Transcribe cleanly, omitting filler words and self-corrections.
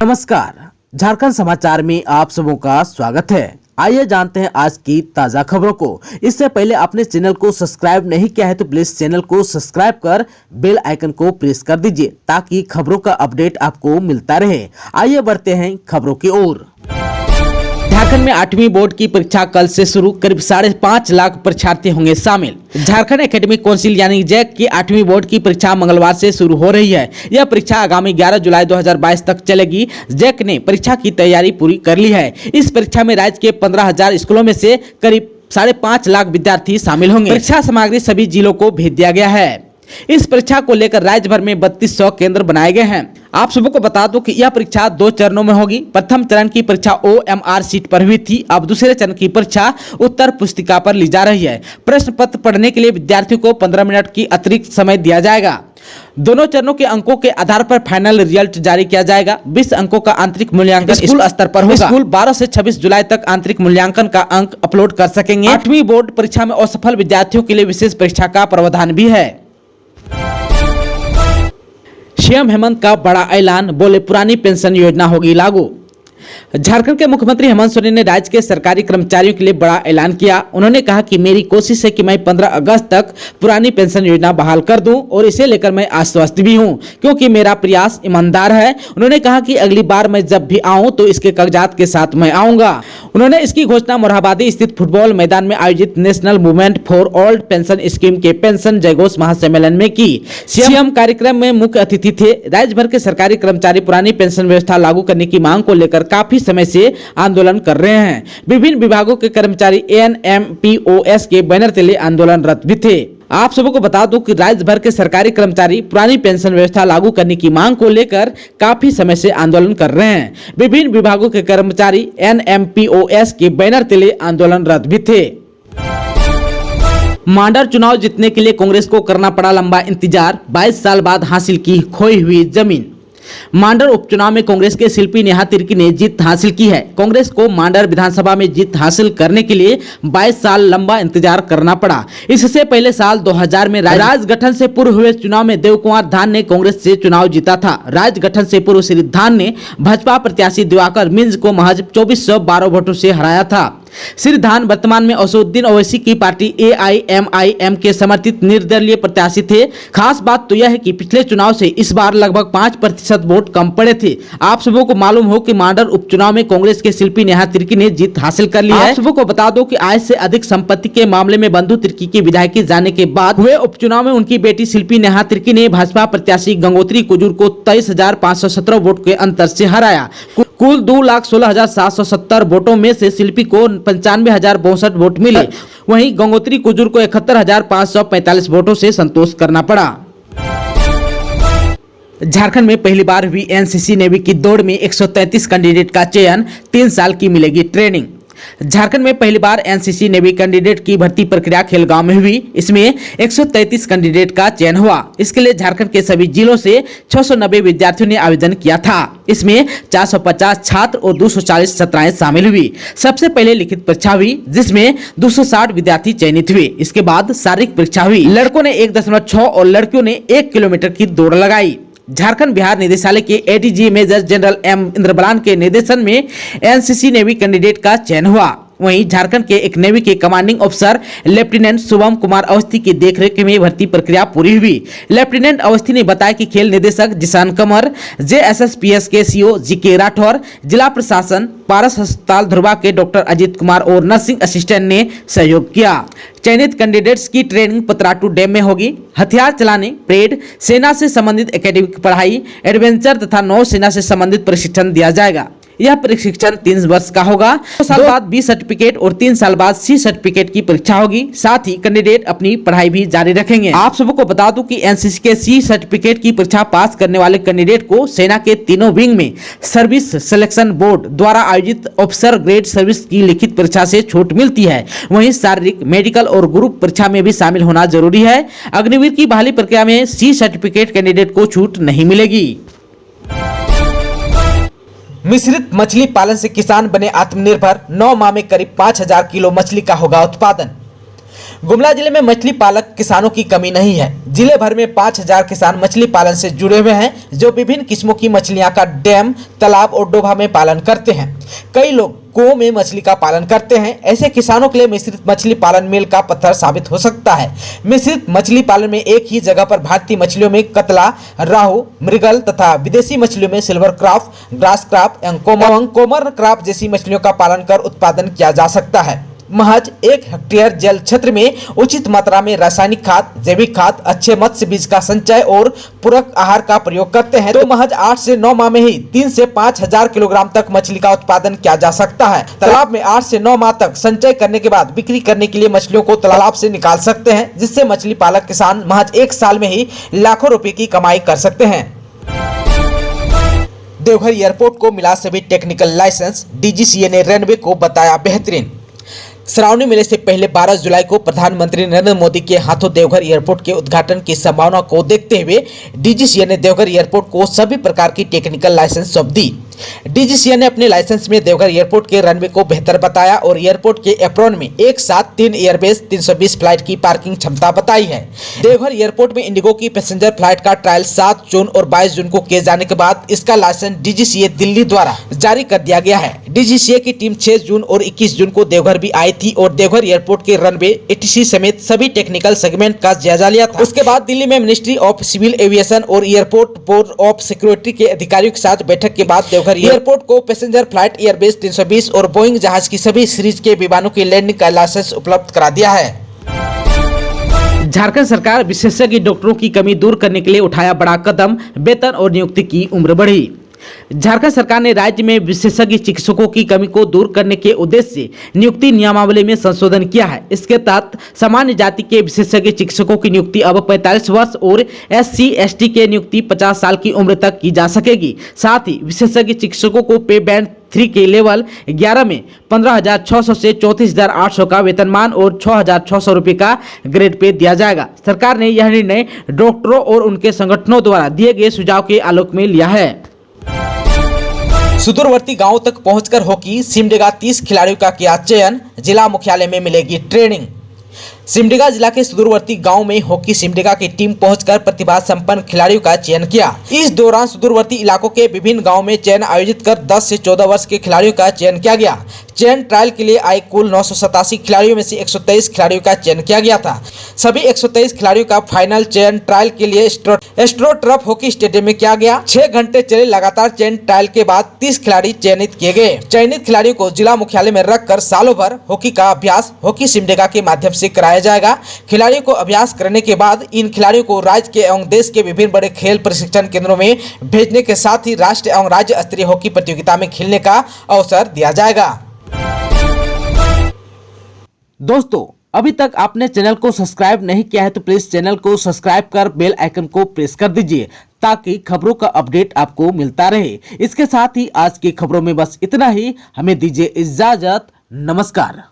नमस्कार, झारखंड समाचार में आप सबों का स्वागत है। आइए जानते हैं आज की ताजा खबरों को। इससे पहले अपने चैनल को सब्सक्राइब नहीं किया है तो प्लीज चैनल को सब्सक्राइब कर बेल आइकन को प्रेस कर दीजिए ताकि खबरों का अपडेट आपको मिलता रहे। आइए बढ़ते हैं खबरों की ओर। झारखंड में 8वीं बोर्ड की परीक्षा कल से शुरू, करीब 5.5 लाख परीक्षार्थी होंगे शामिल। झारखंड एकेडमिक काउंसिल यानी जैक की 8वीं बोर्ड की परीक्षा मंगलवार से शुरू हो रही है। यह परीक्षा आगामी 11 जुलाई 2022 तक चलेगी। जैक ने परीक्षा की तैयारी पूरी कर ली है। इस परीक्षा में राज्य के 15,000 स्कूलों में से करीब 5.5 लाख विद्यार्थी शामिल होंगे। परीक्षा सामग्री सभी जिलों को भेज दिया गया है। इस परीक्षा को लेकर राज्य भर में 3200 केंद्र बनाए गए हैं। आप सबको को बता दूं कि यह परीक्षा 2 चरणों में होगी। प्रथम चरण की परीक्षा OMR सीट पर हुई थी। अब दूसरे चरण की परीक्षा उत्तर पुस्तिका पर ली जा रही है। प्रश्न पत्र पढ़ने के लिए विद्यार्थियों को 15 मिनट की अतिरिक्त समय दिया जाएगा। दोनों चरणों के अंकों के आधार पर फाइनल रिजल्ट जारी किया जाएगा। 20 अंकों का आंतरिक मूल्यांकन स्कूल स्तर पर होगा। स्कूल 12 से 26 जुलाई तक आंतरिक मूल्यांकन का अंक अपलोड कर सकेंगे। 8वीं बोर्ड परीक्षा में असफल विद्यार्थियों के लिए विशेष परीक्षा का प्रावधान भी है। सीएम हेमंत का बड़ा ऐलान, बोले पुरानी पेंशन योजना होगी लागू। झारखंड के मुख्यमंत्री हेमंत सोरेन ने राज्य के सरकारी कर्मचारियों के लिए बड़ा ऐलान किया। उन्होंने कहा कि मेरी कोशिश है कि मैं 15 अगस्त तक पुरानी पेंशन योजना बहाल कर दूं और इसे लेकर मैं आश्वस्त भी हूं क्योंकि मेरा प्रयास ईमानदार है। उन्होंने कहा कि अगली बार मैं जब भी आऊं तो इसके कागजात के साथ मैं आऊंगा। उन्होंने इसकी घोषणा मोरहाबादी स्थित फुटबॉल मैदान में आयोजित national movement for old pension scheme के पेंशन जयघोष महासम्मेलन में की। सीएम कार्यक्रम में मुख्य अतिथि थे। राज्य भर के सरकारी कर्मचारी पुरानी पेंशन व्यवस्था लागू करने की मांग को लेकर काफी समय से आंदोलन कर रहे हैं। विभिन्न विभागों के कर्मचारी ANMPOS के बैनर तले आंदोलनरत भी थे। आप सबको को बता दूं कि राज्य भर के सरकारी कर्मचारी पुरानी पेंशन व्यवस्था लागू करने की मांग को लेकर काफी समय से आंदोलन कर रहे हैं। विभिन्न विभागों के कर्मचारी ANMPOS के बैनर तले आंदोलनरत भी थे। मांडर चुनाव जीतने के लिए कांग्रेस को करना पड़ा लंबा इंतजार। 22 साल बाद हासिल की खोई हुई जमीन। मांडर उपचुनाव में कांग्रेस के शिल्पी नेहा तिर्की ने जीत हासिल की है। कांग्रेस को मांडर विधानसभा में जीत हासिल करने के लिए 22 साल लंबा इंतजार करना पड़ा। इससे पहले साल 2000 में राज्य गठन से पूर्व हुए चुनाव में देव कुमार धान ने कांग्रेस से चुनाव जीता था। राज्य गठन से पूर्व श्री धान ने भाजपा प्रत्याशी दिवाकर मिंज को महज 2412 वोटों से हराया था। श्री धान वर्तमान में असदुद्दीन ओवैसी की पार्टी AIMIM के समर्थित निर्दलीय प्रत्याशी थे। खास बात तो यह है कि पिछले चुनाव से इस बार लगभग 5% वोट कम पड़े थे। आप सबों को मालूम हो कि मांडर उपचुनाव में कांग्रेस के शिल्पी नेहा तिर्की ने जीत हासिल कर ली है। आप सबों को बता दो कि आय से अधिक संपत्ति के मामले में बंधु तिर्की की विधायकी जाने के बाद हुए उपचुनाव में उनकी बेटी शिल्पी नेहा तिर्की ने भाजपा प्रत्याशी गंगोत्री कुजूर को 23,517 वोट के अंतर से हराया। कुल 2,16,770 वोटों में से शिल्पी को 95,062 वोट मिले। वहीं गंगोत्री कुजूर को 71,545 वोटों से संतोष करना पड़ा। झारखंड में पहली बार हुई NCC नेवी की दौड़ में 133 कैंडिडेट का चयन, 3 साल की मिलेगी ट्रेनिंग। झारखंड में पहली बार NCC नेवी कैंडिडेट की भर्ती प्रक्रिया खेलगांव में हुई। इसमें 133 कैंडिडेट का चयन हुआ। इसके लिए झारखंड के सभी जिलों से 690 विद्यार्थियों ने आवेदन किया था। इसमें 450 छात्र और 240 छात्राएं शामिल हुई। सबसे पहले लिखित परीक्षा हुई जिसमें 260 विद्यार्थी चयनित हुए। इसके बाद शारीरिक परीक्षा हुई। लड़कों ने 1.6 और लड़कियों ने 1 किलोमीटर की दौड़ लगाई। झारखंड बिहार निदेशालय के ADG मेजर जनरल M इंद्रबलान के निर्देशन में NCC नेवी कैंडिडेट का चयन हुआ। वहीं झारखंड के एक नेवी के कमांडिंग अफसर लेफ्टिनेंट शुभम कुमार अवस्थी की देखरेख में भर्ती प्रक्रिया पूरी हुई। लेफ्टिनेंट अवस्थी ने बताया कि खेल निदेशक जिशान कमर, JSSPS के CO GK राठौर, जिला प्रशासन, पारस अस्पताल ध्रुवा के डॉक्टर अजीत कुमार और नर्सिंग असिस्टेंट ने सहयोग किया। चयनित कैंडिडेट्स की ट्रेनिंग पतराटू डैम में होगी। हथियार चलाने, परेड, सेना से संबंधित एकेडमिक पढ़ाई, एडवेंचर तथा नौसेना से संबंधित प्रशिक्षण दिया जाएगा। यह प्रशिक्षण 3 वर्ष का होगा। 2 साल बाद B सर्टिफिकेट और 3 साल बाद C सर्टिफिकेट की परीक्षा होगी। साथ ही कैंडिडेट अपनी पढ़ाई भी जारी रखेंगे। आप सबको बता दूं कि NCC के C सर्टिफिकेट की परीक्षा पास करने वाले कैंडिडेट को सेना के तीनों विंग में सर्विस सिलेक्शन बोर्ड द्वारा आयोजित ऑफिसर ग्रेड सर्विस की लिखित परीक्षा से छूट मिलती है। वहीं शारीरिक, मेडिकल और ग्रुप परीक्षा में भी शामिल होना जरूरी है। अग्निवीर की बहाली प्रक्रिया में C सर्टिफिकेट कैंडिडेट को छूट नहीं मिलेगी। मिश्रित मछली पालन से किसान बने आत्मनिर्भर। 9 माह में करीब 5,000 किलो मछली का होगा उत्पादन। गुमला जिले में मछली पालक किसानों की कमी नहीं है। जिले भर में 5000 किसान मछली पालन से जुड़े हुए हैं, जो विभिन्न किस्मों की मछलियां का डैम, तालाब और डोभा में पालन करते हैं। कई लोग कुओं में मछली का पालन करते हैं। ऐसे किसानों के लिए मिश्रित मछली पालन मील का पत्थर साबित हो सकता है। मिश्रित मछली पालन में एक ही जगह पर भारतीय मछलियों में कतला, राहू, मृगल तथा विदेशी मछलियों में सिल्वर क्राफ, ग्रास क्राफ एवं कोमर क्राफ जैसी मछलियों का पालन कर उत्पादन किया जा सकता है। महज 1 हेक्टेयर जल क्षेत्र में उचित मात्रा में रासायनिक खाद, जैविक खाद, अच्छे मत्स्य बीज का संचय और पूरक आहार का प्रयोग करते हैं तो महज 8 से 9 माह में ही 3 से 5 हजार किलोग्राम तक मछली का उत्पादन किया जा सकता है। तालाब में 8 से 9 माह तक संचय करने के बाद बिक्री करने के लिए मछलियों को तालाब से निकाल सकते हैं, जिससे मछली पालक किसान महज 1 साल में ही लाखों रुपए की कमाई कर सकते हैं। देवघर एयरपोर्ट को मिला सभी टेक्निकल लाइसेंस, डीजीसीए ने रनवे को बताया बेहतरीन। श्रावणी मेले से पहले 12 जुलाई को प्रधानमंत्री नरेंद्र मोदी के हाथों देवघर एयरपोर्ट के उद्घाटन की संभावना को देखते हुए डीजीसीए ने देवघर एयरपोर्ट को सभी प्रकार की टेक्निकल लाइसेंस सौंप दी। डीजीसीए ने अपने लाइसेंस में देवघर एयरपोर्ट के रनवे को बेहतर बताया और एयरपोर्ट के एप्रॉन में एक साथ 3 एयरबेस 320 फ्लाइट की पार्किंग क्षमता बताई है। देवघर एयरपोर्ट में इंडिगो की पैसेंजर फ्लाइट का ट्रायल 7 जून और 22 जून को किए जाने के बाद इसका लाइसेंस डीजीसीए दिल्ली द्वारा जारी कर दिया गया है। डीजीसीए की टीम 6 जून और 21 जून को देवघर भी आई थी और देवघर एयरपोर्ट के रनवे, एटीसी समेत सभी टेक्निकल सेगमेंट का जायजा लिया था। उसके बाद दिल्ली में मिनिस्ट्री ऑफ सिविल एविएशन और एयरपोर्ट बोर्ड ऑफ सिक्योरिटी के अधिकारियों के साथ बैठक के बाद देवघर एयरपोर्ट को पैसेंजर फ्लाइट एयरबेस 320 और बोइंग जहाज की सभी सीरीज के विमानों की लैंडिंग का लाइसेंस उपलब्ध करा दिया है। झारखंड सरकार विशेषज्ञ डॉक्टरों की कमी दूर करने के लिए उठाया बड़ा कदम, वेतन और नियुक्ति की उम्र बढ़ी। झारखंड सरकार ने राज्य में विशेषज्ञ चिकित्सकों की कमी को दूर करने के उद्देश्य से नियुक्ति नियमावली में संशोधन किया है। इसके तहत सामान्य जाति के विशेषज्ञ चिकित्सकों की नियुक्ति अब 45 वर्ष और SC/ST के नियुक्ति 50 साल की उम्र तक की जा सकेगी। साथ ही विशेषज्ञ चिकित्सकों को पे बैंड 3 के लेवल 11 में 15,600 से 34,800 का वेतनमान और 6,600 रुपये का ग्रेड पे दिया जाएगा। सरकार ने यह निर्णय डॉक्टरों और उनके संगठनों द्वारा दिए गए सुझाव के आलोक में लिया है। सुदूरवर्ती गांवों तक पहुंचकर हॉकी सिमडेगा 30 खिलाड़ियों का किया चयन, जिला मुख्यालय में मिलेगी ट्रेनिंग। सिमडेगा जिला के सुदूरवर्ती गांव में हॉकी सिमडेगा की टीम पहुंचकर प्रतिभा संपन्न खिलाड़ियों का चयन किया। इस दौरान सुदूरवर्ती इलाकों के विभिन्न गांवों में चयन आयोजित कर 10 से 14 वर्ष के खिलाड़ियों का चयन किया गया। चयन ट्रायल के लिए आए कुल 987 खिलाड़ियों में से 123 खिलाड़ियों का चयन किया गया था। सभी 123 खिलाड़ियों का फाइनल चयन ट्रायल के लिए एस्ट्रोटर्फ हॉकी स्टेडियम में किया गया। 6 घंटे चले लगातार चयन ट्रायल के बाद 30 खिलाड़ी चयनित किए गए। चयनित खिलाड़ियों को जिला मुख्यालय में रखकर सालों भर हॉकी का अभ्यास हॉकी सिमडेगा के माध्यम से कराया जाएगा। खिलाड़ियों को अभ्यास करने के बाद इन खिलाड़ियों को राज्य के एवं देश के विभिन्न बड़े खेल प्रशिक्षण केंद्रों में भेजने के साथ ही राष्ट्रीय एवं राज्य स्तरीय हॉकी प्रतियोगिता में खेलने का अवसर दिया जाएगा। दोस्तों, अभी तक आपने चैनल को सब्सक्राइब नहीं किया है तो प्लीज चैनल को सब्सक्राइब कर बेल आइकन को प्रेस कर दीजिए ताकि खबरों का अपडेट आपको मिलता रहे। इसके साथ ही आज की खबरों में बस इतना ही। हमें दीजिए इजाजत। नमस्कार।